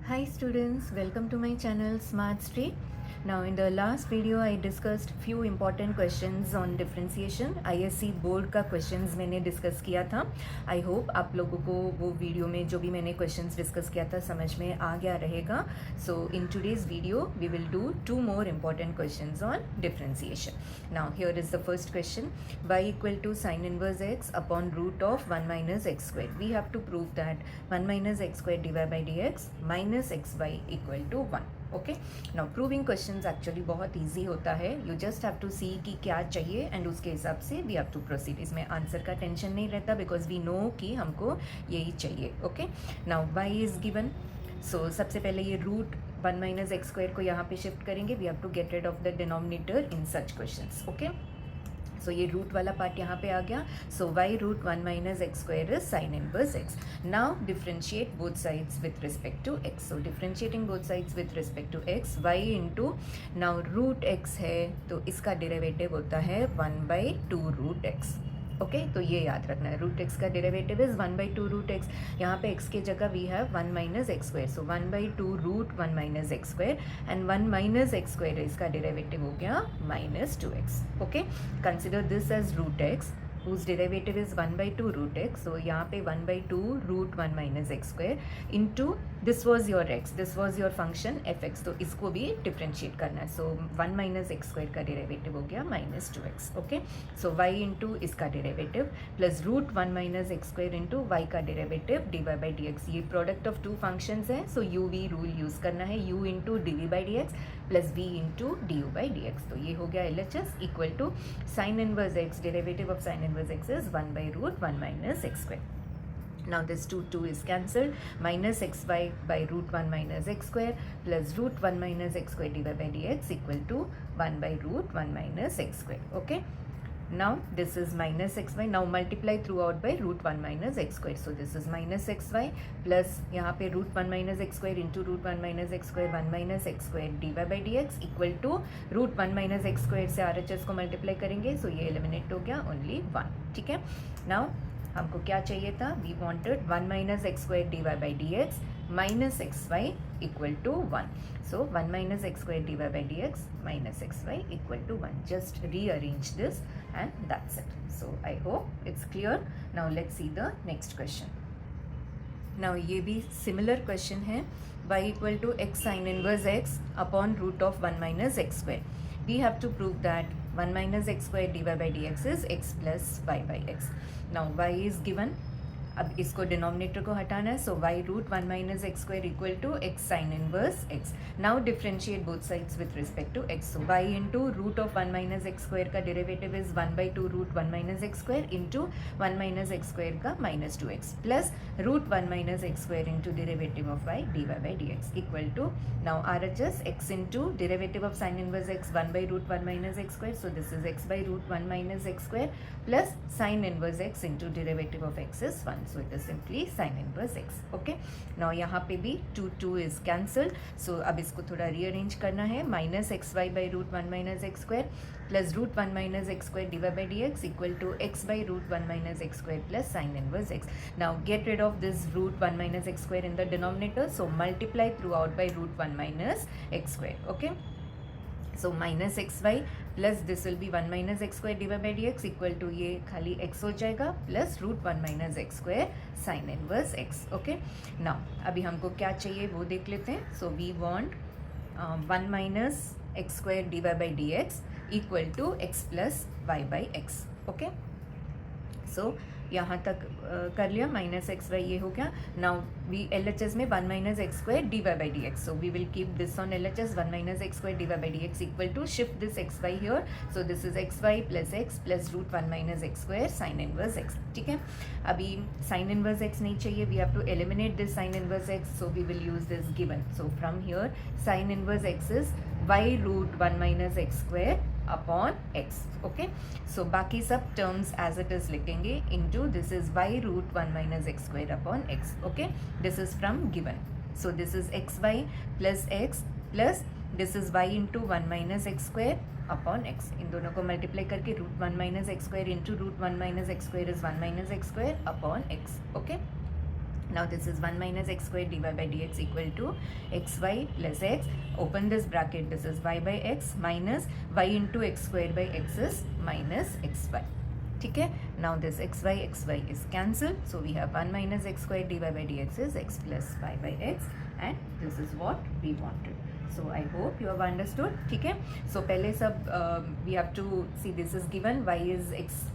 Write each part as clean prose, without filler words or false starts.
Hi students, welcome to my channel Smart Street. Now in the last video I discussed few important questions on differentiation. ISC board का questions मैंने discuss किया था. I hope आप लोगों को वो video में जो भी मैंने questions discuss किया था समझ में आ गया रहेगा. So in today's video we will do two more important questions on differentiation. Now here is the first question. Y equal to sin inverse x upon root of 1 minus x square. We have to prove that 1 minus x square dy by dx minus xy equal to 1. Okay now proving questions actually बहुत easy होता है. You just have to see कि क्या चाहिए and उसके हिसाब से we have to proceed. इसमें आंसर का टेंशन नहीं रहता बिकॉज वी नो कि हमको यही चाहिए. Okay now y is given. So सबसे पहले ये रूट 1 माइनस एक्स स्क्वायर को यहाँ पे शिफ्ट करेंगे. We have to get rid of the denominator in such questions. Okay so ये रूट वाला पार्ट यहाँ पे आ गया. So y root 1 minus x square is sine inverse x. Now differentiate both sides with respect to x. So differentiating both sides with respect to x. Y into now root x है तो इसका derivative होता है 1/2 root x. Okay तो ये याद रखना है. रूट एक्स का डेरिवेटिव इज 1/2 रूट एक्स. यहाँ पे एक्स की जगह we have 1 minus x square. So 1/2 root 1 minus x square and 1 minus x square इसका डेरिवेटिव हो गया -2x. Okay consider this as root x whose derivative is 1/2 root x. So यहाँ पे 1/2 root 1 minus x square into this was your x, this was your function fx. तो इसको भी differentiate करना है. सो 1 minus x square का derivative हो गया -2x. Okay so y into इसका derivative plus root 1 minus x square into y का डेरिवेटिव dy by dx. ये प्रोडक्ट ऑफ टू फंक्शंस है. So u v rule use करना है. u into dv by dx plus v into du by dx. तो ये हो गया LHS equal to sine inverse x. Derivative of sign inverse x is 1/root 1 minus x square. Now this 2 is cancelled. Minus xy by root 1 minus x square plus root 1 minus x square dy by dx equal to 1/root 1 minus x square. Okay. Now this is minus xy. Now multiply throughout by root 1 minus x square. So this is minus xy plus यहाँ पे root 1 minus x square into root 1 minus x square 1 minus x square dy by dx equal to root 1 minus x square से RHS को multiply करेंगे. So ये eliminate हो गया only 1. ठीक है. Now हमको क्या चाहिए था. We wanted 1 minus x square d y by d x minus x y equal to 1. So 1 minus x square d y by d x minus x y equal to 1. Just rearrange this and that's it. So I hope it's clear. Now let's see the next question. Now ये भी similar question है. y equal to x sine inverse x upon root of 1 minus x square. We have to prove that 1 minus x square dy by dx is x plus y by x. Now y is given. अब इसको denominator को हटाना है. So y root 1 minus x square equal to x sine inverse x. Now differentiate both sides with respect to x. So y into root of 1 minus x square का derivative is 1/2 root 1 minus x square into 1 minus x square का -2x plus root 1 minus x square into derivative of y d y by d x equal to now RHS x into derivative of sine inverse x 1/रूट 1 minus x square. So this is x/रूट 1 minus x square plus sine inverse x into derivative of x is 1. So it is simply sin inverse x. Okay. Now यहाँ पे भी 2 is cancelled. So अब इसको थोड़ा rearrange करना है. minus xy by root 1 minus x square plus root 1 minus x square dy by dx equal to x by root 1 minus x square plus sin inverse x. Now get rid of this root 1 minus x square in the denominator. So multiply throughout by root 1 minus x square. Okay. So minus x y plus this will be 1 minus x square d y by d x equal to ये खाली x हो जाएगा plus root 1 minus x square sine inverse x. Okay now अभी हमको क्या चाहिए वो देख लेते हैं. So we want 1 minus x square d y by d x equal to x plus y by x. Okay so यहाँ तक कर लिया. माइनस एक्स वाई ये हो गया. नाउ वी LHS में 1 minus x square d y by d x. So we will keep this on LHS 1 minus x square d y by d x equal to shift this x y here. So this is x y plus x plus root 1 minus x square sine inverse x. ठीक है. अभी sine inverse x नहीं चाहिए. We have to eliminate this sine inverse x. So we will use this given. So from here sine inverse x is y root 1 minus x square upon x. Okay so बाकी सब terms as it is लिखेंगे into this is y root 1 minus x square upon x. Okay this is from given. So this is x y plus x plus this is y into 1 minus x square upon x. इन दोनों को multiply करके root 1 minus x square into root 1 minus x square is 1 minus x square upon x. Okay Now this is 1 minus x squared dy by dx equal to xy plus x. Open this bracket. This is y by x minus y into x squared by x is minus xy. Okay? Now this xy is cancelled. So we have 1 minus x squared dy by dx is x plus y by x, and this is what we wanted. So I hope you have understood. Okay? So पहले सब we have to see, this is given, y is x,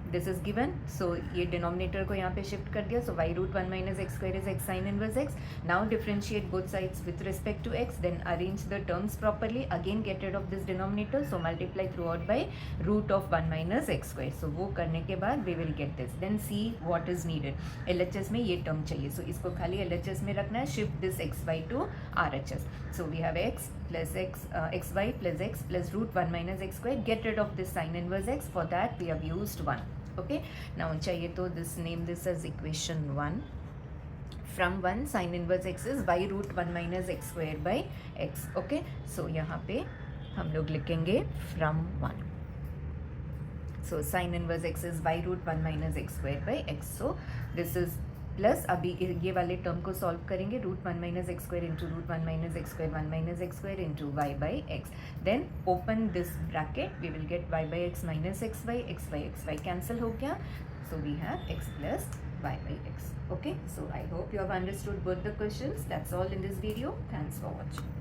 this is given, so ये denominator को यहाँ पे shift कर दिया, so y root 1 minus x square is x sin inverse x. Now differentiate both sides with respect to x, then arrange the terms properly, again get rid of this denominator, so multiply throughout by root of 1 minus x square. So वो करने के बाद we will get this, then see what is needed. LHS में ये term चाहिए, so इसको खाली LHS में रखना है, shift this xy to RHS. So we have x plus x, xy plus x plus root 1 minus x square. Get rid of this sin inverse x, for that we have used 1. Okay, now चाहिए तो this, name this as equation 1. From 1 sin inverse x is y root 1 minus x square by x. Okay, so यहाँ पे हम लोग लिखेंगे from 1. So sin inverse x is y root 1 minus x square by x. So this is plus अभी ये वाले term को solve करेंगे, root 1 minus x square into root 1 minus x square 1 minus x square into y by x. Then open this bracket, we will get y by x minus x y cancel हो गया. So we have x plus y by x. Okay, so I hope you have understood both the questions. That's all in this video. Thanks for watching.